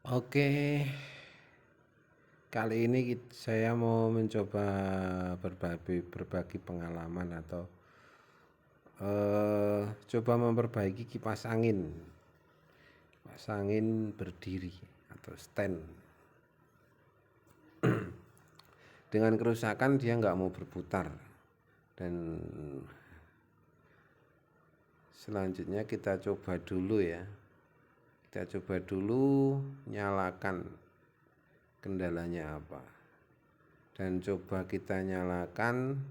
Oke, kali ini saya mau mencoba berbagi pengalaman atau coba memperbaiki kipas angin berdiri atau stand. Dengan kerusakan dia nggak mau berputar, dan selanjutnya kita coba dulu ya. Kita coba dulu nyalakan kendalanya apa, dan coba kita nyalakan.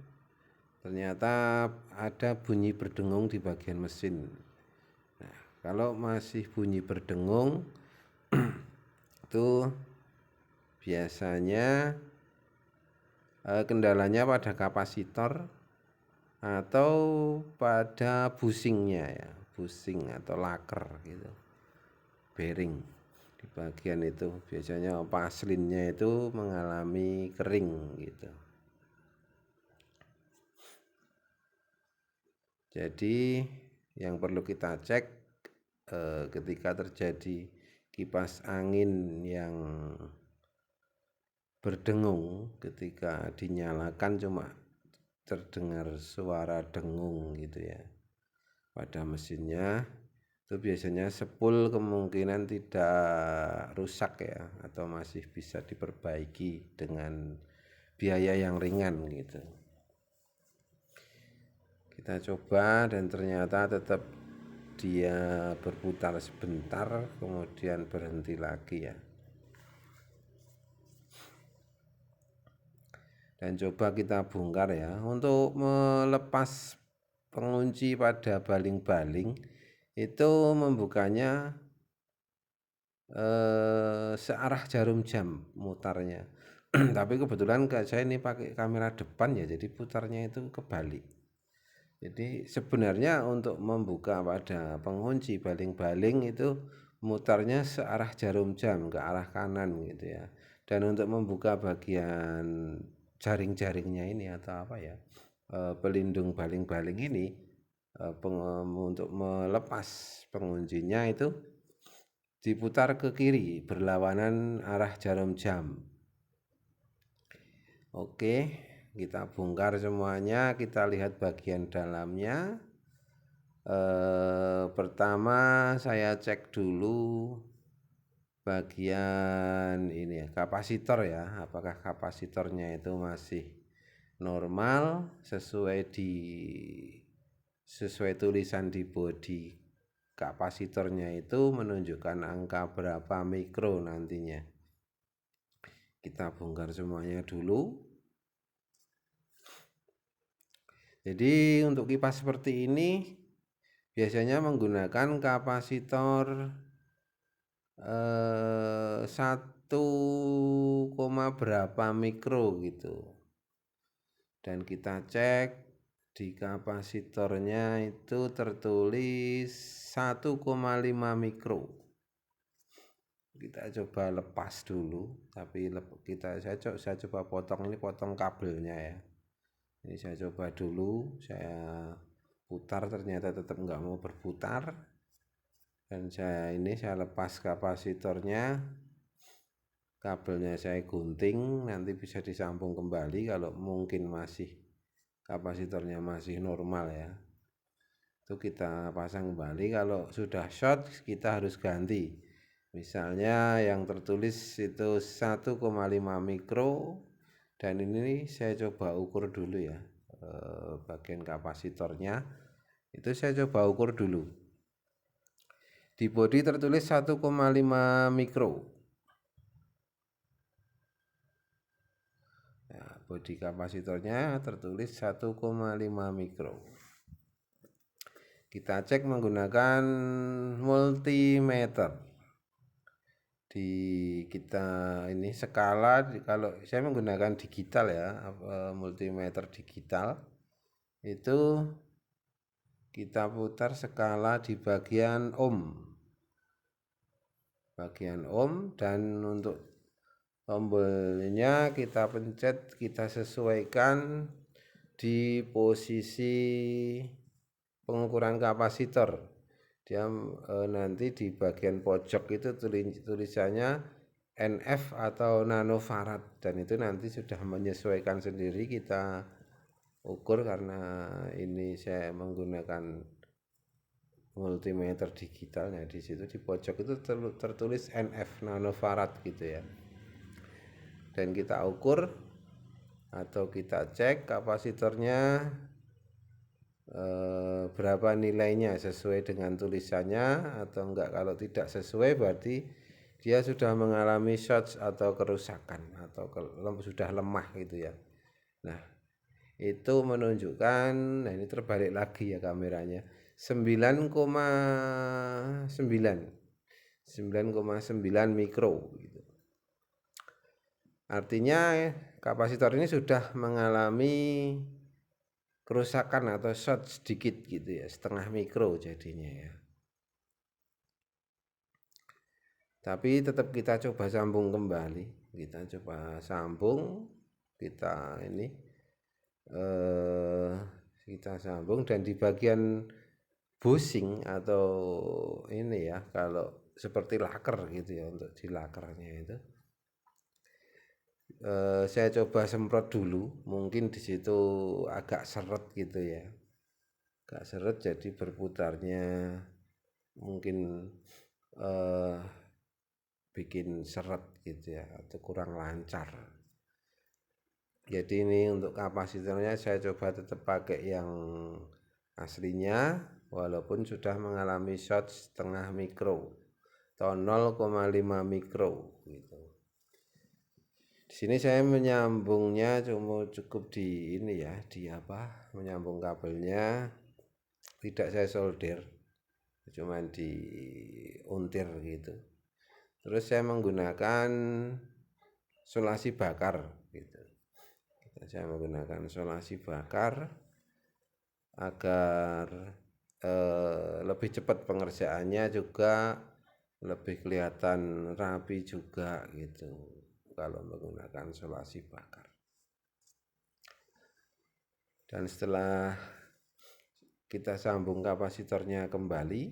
Ternyata ada bunyi berdengung di bagian mesin. Nah, kalau masih bunyi berdengung itu biasanya kendalanya pada kapasitor atau pada busingnya ya, busing atau laker gitu, bearing di bagian itu. Biasanya paslinnya itu mengalami kering gitu. Jadi yang perlu kita cek ketika terjadi kipas angin yang berdengung, ketika dinyalakan cuma terdengar suara dengung gitu ya pada mesinnya, itu biasanya spool kemungkinan tidak rusak ya, atau masih bisa diperbaiki dengan biaya yang ringan gitu. Kita coba dan ternyata tetap dia berputar sebentar kemudian berhenti lagi ya. Dan coba kita bongkar ya. Untuk melepas pengunci pada baling-baling itu membukanya searah jarum jam mutarnya. Tapi kebetulan saya ini pakai kamera depan ya, jadi putarnya itu kebalik. Jadi sebenarnya untuk membuka pada pengunci baling-baling itu mutarnya searah jarum jam ke arah kanan gitu ya. Dan untuk membuka bagian jaring-jaringnya ini atau apa ya, pelindung baling-baling ini, untuk melepas penguncinya itu diputar ke kiri berlawanan arah jarum jam. Oke, kita bongkar semuanya, kita lihat bagian dalamnya. Pertama saya cek dulu bagian ini ya, kapasitor ya, apakah kapasitornya itu masih normal sesuai tulisan di bodi kapasitornya itu menunjukkan angka berapa mikro nantinya. Kita bongkar semuanya dulu. Jadi untuk kipas seperti ini biasanya menggunakan kapasitor 1, berapa mikro gitu. Dan kita cek di kapasitornya itu tertulis 1,5 mikro. Kita coba lepas dulu, tapi saya coba potong kabelnya ya. Ini saya coba dulu, saya putar, ternyata tetap nggak mau berputar. Dan saya lepas kapasitornya, kabelnya saya gunting, nanti bisa disambung kembali kalau mungkin kapasitornya masih normal ya. Itu kita pasang kembali. Kalau sudah short kita harus ganti. Misalnya yang tertulis itu 1,5 mikro, dan ini saya coba ukur dulu ya, bagian kapasitornya itu saya coba ukur dulu. Di bodi tertulis 1,5 mikro. Nah, bodi kapasitornya tertulis 1,5 mikro. Kita cek menggunakan multimeter. Kita ini skala, kalau saya menggunakan digital ya, multimeter digital itu kita putar skala di bagian ohm, dan untuk tombolnya kita pencet, kita sesuaikan di posisi pengukuran kapasitor. dia nanti di bagian pojok itu tulisannya NF atau nanofarad, dan itu nanti sudah menyesuaikan sendiri kita ukur. Karena ini saya menggunakan multimeter digital, nah di situ di pojok itu tertulis NF nanofarad gitu ya, dan kita ukur atau kita cek kapasitornya berapa nilainya sesuai dengan tulisannya atau enggak. Kalau tidak sesuai berarti dia sudah mengalami short atau kerusakan atau sudah lemah gitu ya. Nah itu menunjukkan, nah ini terbalik lagi ya kameranya, 9,9 mikro gitu. Artinya kapasitor ini sudah mengalami kerusakan atau short sedikit gitu ya, setengah mikro jadinya ya. Tapi tetap kita coba sambung kembali, kita coba sambung, kita ini kita sambung, dan di bagian bushing atau ini ya, kalau seperti laker gitu ya, untuk di lakernya itu saya coba semprot dulu, mungkin di situ agak seret gitu ya, agak seret, jadi berputarnya mungkin bikin seret gitu ya, atau kurang lancar. Jadi ini untuk kapasitornya saya coba tetap pakai yang aslinya, walaupun sudah mengalami short setengah mikro atau 0,5 mikro gitu. Di sini saya menyambungnya cukup di ini ya, di apa, menyambung kabelnya tidak saya solder, cuman diuntir gitu. Terus saya menggunakan solasi bakar gitu. Saya menggunakan solasi bakar agar lebih cepat pengerjaannya, juga lebih kelihatan rapi juga gitu kalau menggunakan solasi bakar. Dan setelah kita sambung kapasitornya kembali,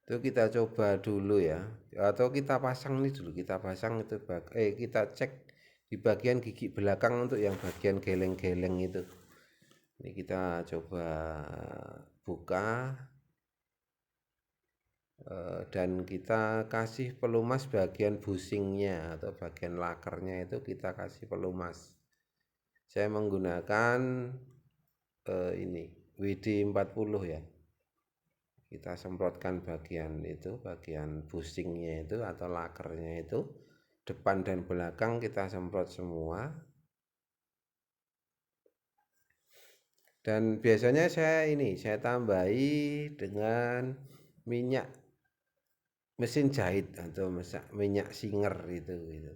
itu kita coba dulu ya, atau kita pasang ini dulu, kita pasang itu kita cek di bagian gigi belakang untuk yang bagian geleng-geleng itu. Ini kita coba buka dan kita kasih pelumas bagian bushingnya atau bagian lakernya, itu kita kasih pelumas. Saya menggunakan ini WD-40 ya. Kita semprotkan bagian itu, bagian bushingnya itu atau lakernya itu, depan dan belakang kita semprot semua. Dan biasanya saya tambahi dengan minyak mesin jahit atau minyak singer itu gitu.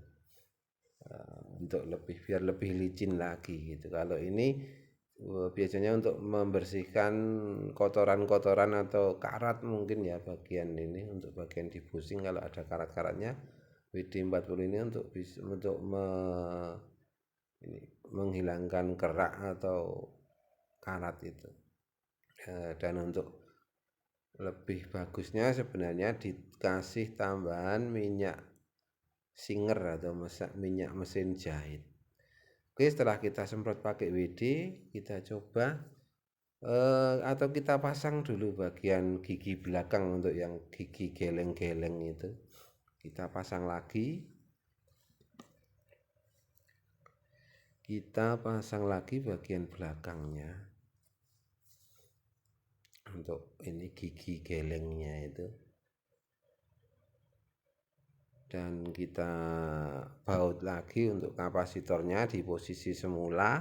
Untuk biar lebih licin lagi gitu. Kalau ini biasanya untuk membersihkan kotoran-kotoran atau karat mungkin ya, bagian ini untuk bagian di bushing kalau ada karat-karatnya, WD-40 ini untuk menghilangkan kerak atau karat itu. Dan untuk lebih bagusnya sebenarnya dikasih tambahan minyak singer atau minyak mesin jahit. Oke, setelah kita semprot pakai WD, kita coba atau kita pasang dulu bagian gigi belakang untuk yang gigi geleng-geleng itu. Kita pasang lagi. Kita pasang lagi bagian belakangnya untuk ini gigi gelengnya itu. Dan kita baut lagi untuk kapasitornya di posisi semula,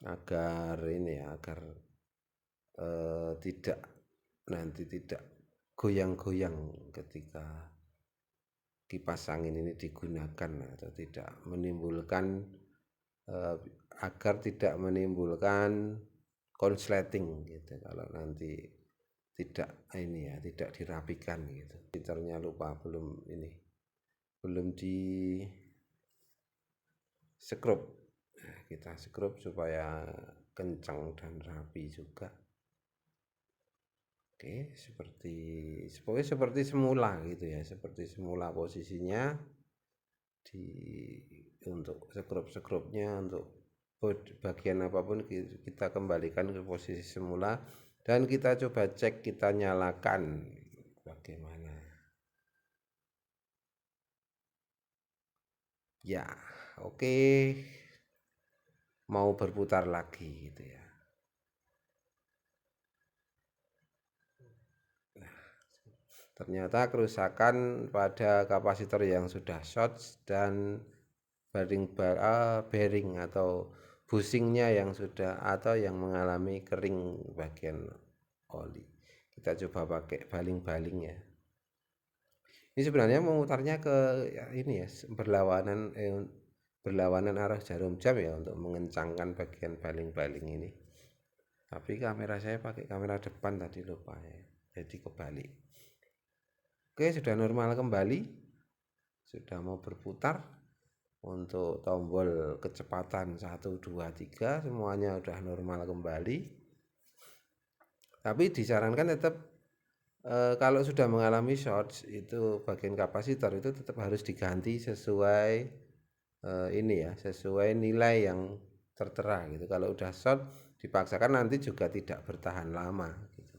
agar ini ya, agar tidak goyang-goyang ketika kipas angin ini digunakan, atau tidak menimbulkan agar tidak menimbulkan konsleting gitu kalau nanti tidak dirapikan gitu. Filternya lupa, belum di skrup. Nah, kita skrup supaya kencang dan rapi juga. Oke, pokoknya seperti semula gitu ya, seperti semula posisinya untuk sekrup-sekrupnya, untuk bagian apapun kita kembalikan ke posisi semula dan kita coba cek, kita nyalakan bagaimana. Ya, oke. Mau berputar lagi gitu ya. Ternyata kerusakan pada kapasitor yang sudah short dan bearing atau bushingnya yang sudah atau yang mengalami kering bagian oli. Kita coba pakai baling-baling ya. Ini sebenarnya memutarnya ke ini ya, berlawanan arah jarum jam ya untuk mengencangkan bagian baling-baling ini. Tapi kamera saya pakai kamera depan tadi lupa ya, jadi kebalik. Oke, sudah normal kembali, sudah mau berputar. Untuk tombol kecepatan 1, 2, 3 semuanya sudah normal kembali. Tapi disarankan tetap kalau sudah mengalami short itu bagian kapasitor itu tetap harus diganti sesuai sesuai nilai yang tertera gitu. Kalau udah short dipaksakan nanti juga tidak bertahan lama gitu.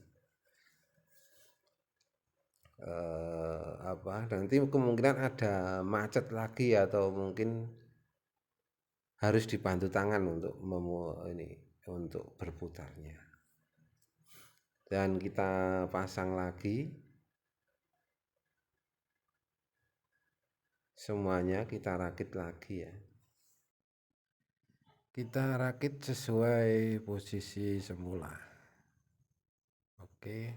Nanti kemungkinan ada macet lagi atau mungkin harus dibantu tangan untuk berputarnya. Dan kita pasang lagi semuanya, kita rakit lagi ya. Kita rakit sesuai posisi semula. Oke.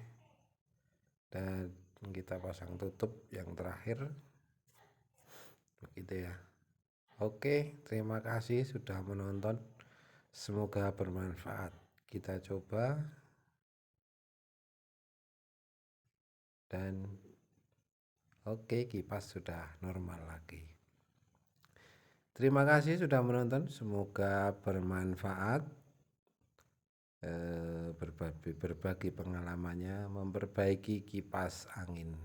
Dan kita pasang tutup yang terakhir. Begitu ya. Oke, terima kasih sudah menonton. Semoga bermanfaat. Kita coba dan oke, kipas sudah normal lagi. Terima kasih sudah menonton. Semoga bermanfaat. Berbagi pengalamannya memperbaiki kipas angin.